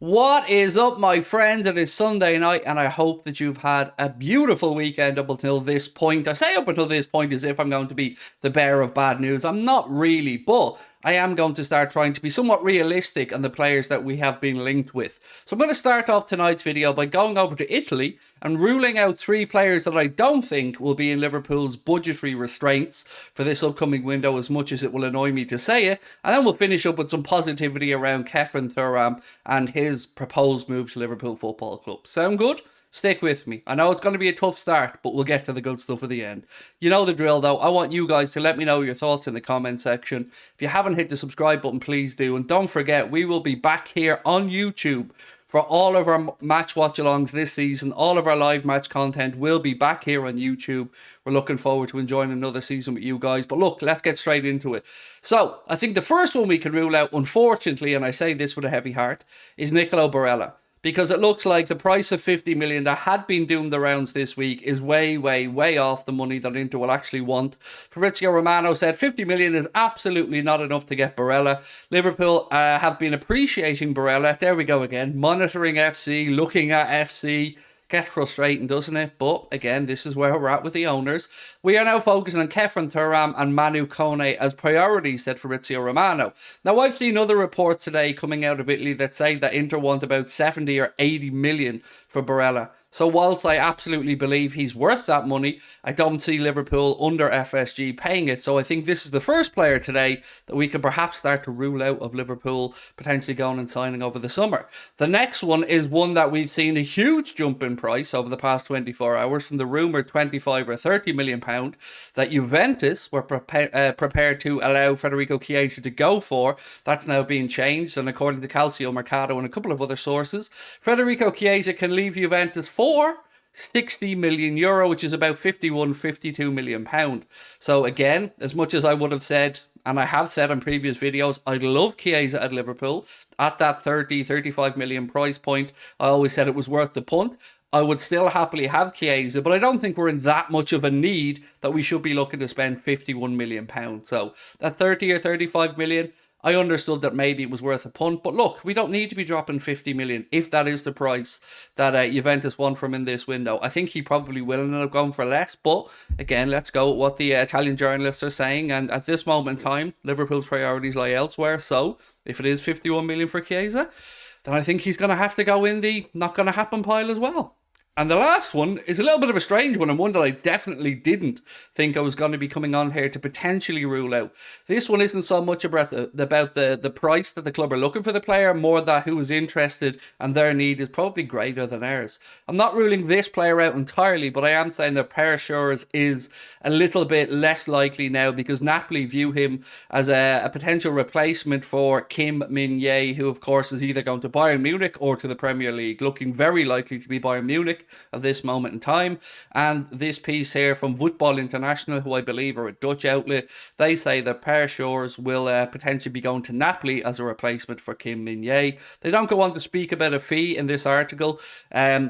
What is up, my friends? It is Sunday night, and I hope that you've had a beautiful weekend up until this point. I say up until this point as if I'm going to be the bearer of bad news. I'm not really, but I am going to start trying to be somewhat realistic on the players that we have been linked with. So I'm going to start off tonight's video by going over to Italy and ruling out 3 players that I don't think will be in Liverpool's budgetary restraints for this upcoming window, as much as it will annoy me to say it. And then we'll finish up with some positivity around Thuram and his proposed move to Liverpool Football Club. Sound good? Stick with me. I know it's going to be a tough start, but we'll get to the good stuff at the end. You know the drill, though. I want you guys to let me know your thoughts in the comment section. If you haven't hit the subscribe button, please do. And don't forget, we will be back here on YouTube for all of our match watch-alongs this season. All of our live match content will be back here on YouTube. We're looking forward to enjoying another season with you guys. But look, let's get straight into it. So, I think the first one we can rule out, unfortunately, and I say this with a heavy heart, is Nicolo Barella. Because it looks like the price of 50 million that had been doing the rounds this week is way, way, way off the money that Inter will actually want. Fabrizio Romano said 50 million is absolutely not enough to get Barella. Liverpool have been appreciating Barella. There we go again. Monitoring FC, looking at FC. Gets frustrating, doesn't it? But again, this is where we're at with the owners. We are now focusing on Thuram and Koné as priorities, said Fabrizio Romano. Now, I've seen other reports today coming out of Italy that say that Inter want about 70 or 80 million for Barella. So whilst I absolutely believe he's worth that money, I don't see Liverpool under FSG paying it. So I think this is the first player today that we can perhaps start to rule out of Liverpool potentially going and signing over the summer. The next one is one that we've seen a huge jump in price over the past 24 hours from the rumoured 25 or 30 million pound that Juventus were prepared to allow Federico Chiesa to go for. That's now being changed, and according to Calcio Mercato and a couple of other sources, Federico Chiesa can leave Juventus for 60 million euro, which is about 52 million pound. So again, as much as I would have said, and I have said in previous videos, I love Chiesa at Liverpool at that 35 million price point. I always said it was worth the punt. I would still happily have Chiesa, but I don't think we're in that much of a need that we should be looking to spend 51 million pounds. So that 30 or 35 million, I understood that maybe it was worth a punt, but look, we don't need to be dropping 50 million if that is the price that Juventus want from in this window. I think he probably will end up going for less, but again, let's go with what the Italian journalists are saying, and at this moment in time, Liverpool's priorities lie elsewhere, so if it is 51 million for Chiesa, then I think he's going to have to go in the not going to happen pile as well. And the last one is a little bit of a strange one, and one that I definitely didn't think I was going to be coming on here to potentially rule out. This one isn't so much about the price that the club are looking for the player, more that who is interested and their need is probably greater than ours. I'm not ruling this player out entirely, but I am saying that Perishores is a little bit less likely now because Napoli view him as a potential replacement for Kim Min-jae, who of course is either going to Bayern Munich or to the Premier League, looking very likely to be Bayern Munich at this moment in time. And this piece here from Voetbal International, who I believe are a Dutch outlet, they say that Perishores will potentially be going to Napoli as a replacement for Kim Min-jae. They don't go on to speak about a fee in this article.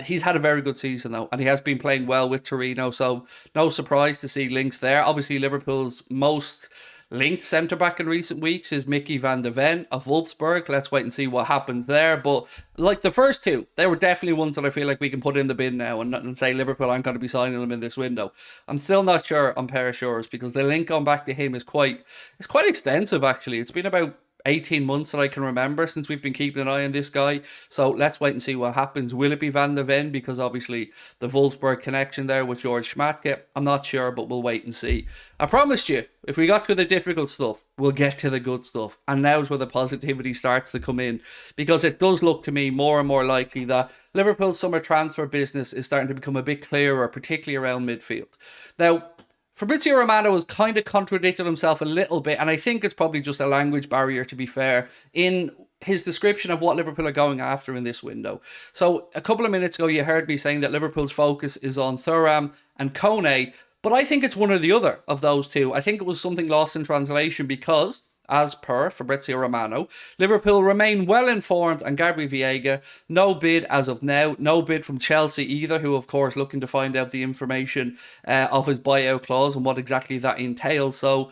He's had a very good season though, and he has been playing well with Torino, so no surprise to see links there. Obviously Liverpool's most linked centre-back in recent weeks is Mickey van de Ven of Wolfsburg. Let's wait and see what happens there. But like the first two, they were definitely ones that I feel like we can put in the bin now and say Liverpool aren't going to be signing them in this window. I'm still not sure on Perishores because the link on back to him is quite extensive actually. It's been about 18 months that I can remember since we've been keeping an eye on this guy. So let's wait and see what happens. Will it be Van de Ven? Because obviously the Wolfsburg connection there with George Schmadtke. I'm not sure, but we'll wait and see. I promised you, if we got to the difficult stuff, we'll get to the good stuff. And now's where the positivity starts to come in. Because it does look to me more and more likely that Liverpool's summer transfer business is starting to become a bit clearer, particularly around midfield. Now, Fabrizio Romano has kind of contradicted himself a little bit, and I think it's probably just a language barrier, to be fair, in his description of what Liverpool are going after in this window. So a couple of minutes ago, you heard me saying that Liverpool's focus is on Thuram and Koné, but I think it's one or the other of those two. I think it was something lost in translation because, as per Fabrizio Romano, Liverpool remain well informed on Gabriel Viega. No bid as of now. No bid from Chelsea either, who of course looking to find out the information of his buyout clause and what exactly that entails. So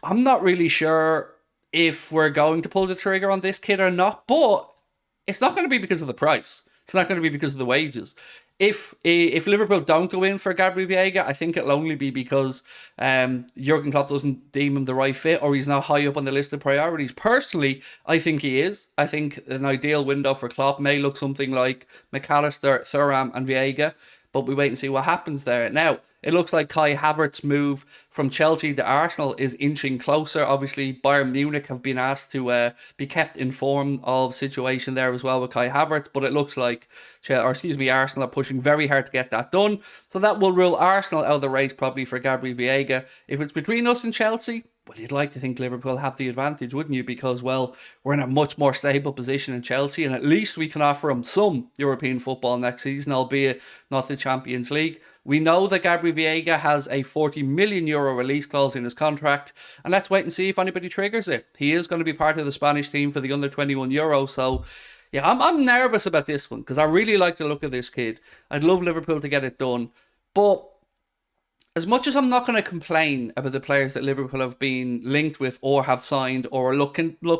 I'm not really sure if we're going to pull the trigger on this kid or not, but it's not going to be because of the price. It's not going to be because of the wages. If Liverpool don't go in for Gabriel Veiga, I think it'll only be because Jurgen Klopp doesn't deem him the right fit, or he's not high up on the list of priorities. Personally, I think he is. I think an ideal window for Klopp may look something like McAllister, Thuram and Veiga, but we wait and see what happens there. Now, it looks like Kai Havertz's move from Chelsea to Arsenal is inching closer. Obviously, Bayern Munich have been asked to be kept informed of situation there as well with Kai Havertz, but it looks like, Arsenal are pushing very hard to get that done. So that will rule Arsenal out of the race probably for Gabriel Veiga. If it's between us and Chelsea, well, you'd like to think Liverpool have the advantage, wouldn't you? Because, well, we're in a much more stable position in Chelsea, and at least we can offer them some European football next season, albeit not the Champions League. We know that Gabriel Veiga has a €40 million release clause in his contract, and let's wait and see if anybody triggers it. He is going to be part of the Spanish team for the under-21 Euro, so yeah, I'm nervous about this one because I really like the look of this kid. I'd love Liverpool to get it done, but as much as I'm not going to complain about the players that Liverpool have been linked with or have signed or look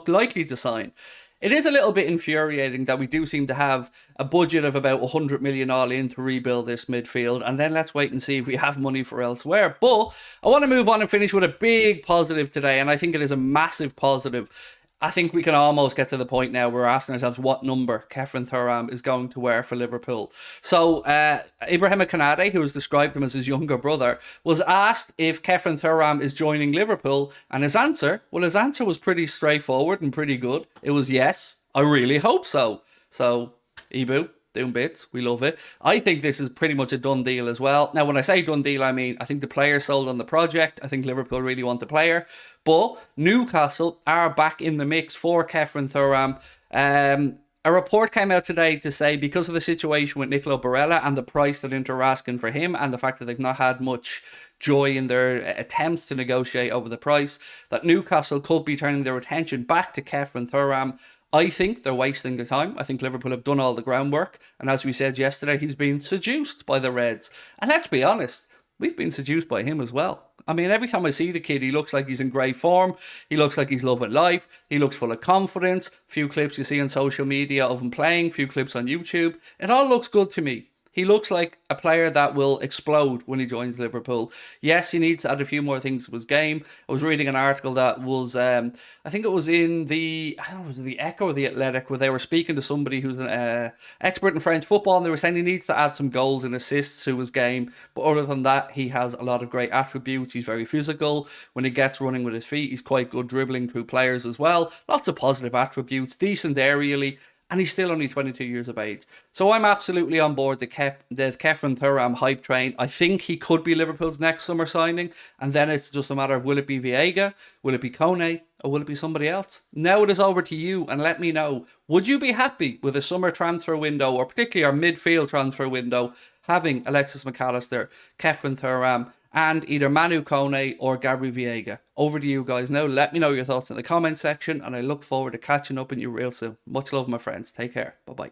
likely to sign, it is a little bit infuriating that we do seem to have a budget of about 100 million all in to rebuild this midfield, and then let's wait and see if we have money for elsewhere. But I want to move on and finish with a big positive today, and I think it is a massive positive. I think we can almost get to the point now where we're asking ourselves what number Kefren Thuram is going to wear for Liverpool. So Ibrahim Koné, who has described him as his younger brother, was asked if Kefren Thuram is joining Liverpool, and his answer was pretty straightforward and pretty good. It was yes, I really hope so. So, Ibu, doing bits, we love it. I think this is pretty much a done deal as well. Now, when I say done deal, I mean I think the player sold on the project. I think Liverpool really want the player. But Newcastle are back in the mix for Kefren Thuram. A report came out today to say because of the situation with Nicolo Barella and the price that Inter are asking for him and the fact that they've not had much joy in their attempts to negotiate over the price, that Newcastle could be turning their attention back to Kefren Thuram. I think they're wasting the time. I think Liverpool have done all the groundwork. And as we said yesterday, he's been seduced by the Reds. And let's be honest, we've been seduced by him as well. I mean, every time I see the kid, he looks like he's in great form. He looks like he's loving life. He looks full of confidence. Few clips you see on social media of him playing, few clips on YouTube. It all looks good to me. He looks like a player that will explode when he joins Liverpool. Yes, he needs to add a few more things to his game. I was reading an article that was, I think it was in the Echo or the Athletic, where they were speaking to somebody who's an expert in French football, and they were saying he needs to add some goals and assists to his game. But other than that, he has a lot of great attributes. He's very physical. When he gets running with his feet, he's quite good dribbling through players as well. Lots of positive attributes, decent aerially. And he's still only 22 years of age. So I'm absolutely on board the Kefren Thuram hype train. I think he could be Liverpool's next summer signing. And then it's just a matter of, will it be Veiga? Will it be Koné? Or will it be somebody else? Now it is over to you, and let me know. Would you be happy with a summer transfer window, or particularly our midfield transfer window, having Alexis McAllister, Kefren Thuram, and either Manu Koné or Gabriel Veiga? Over to you guys now. Let me know your thoughts in the comment section, and I look forward to catching up with you real soon. Much love, my friends. Take care. Bye-bye.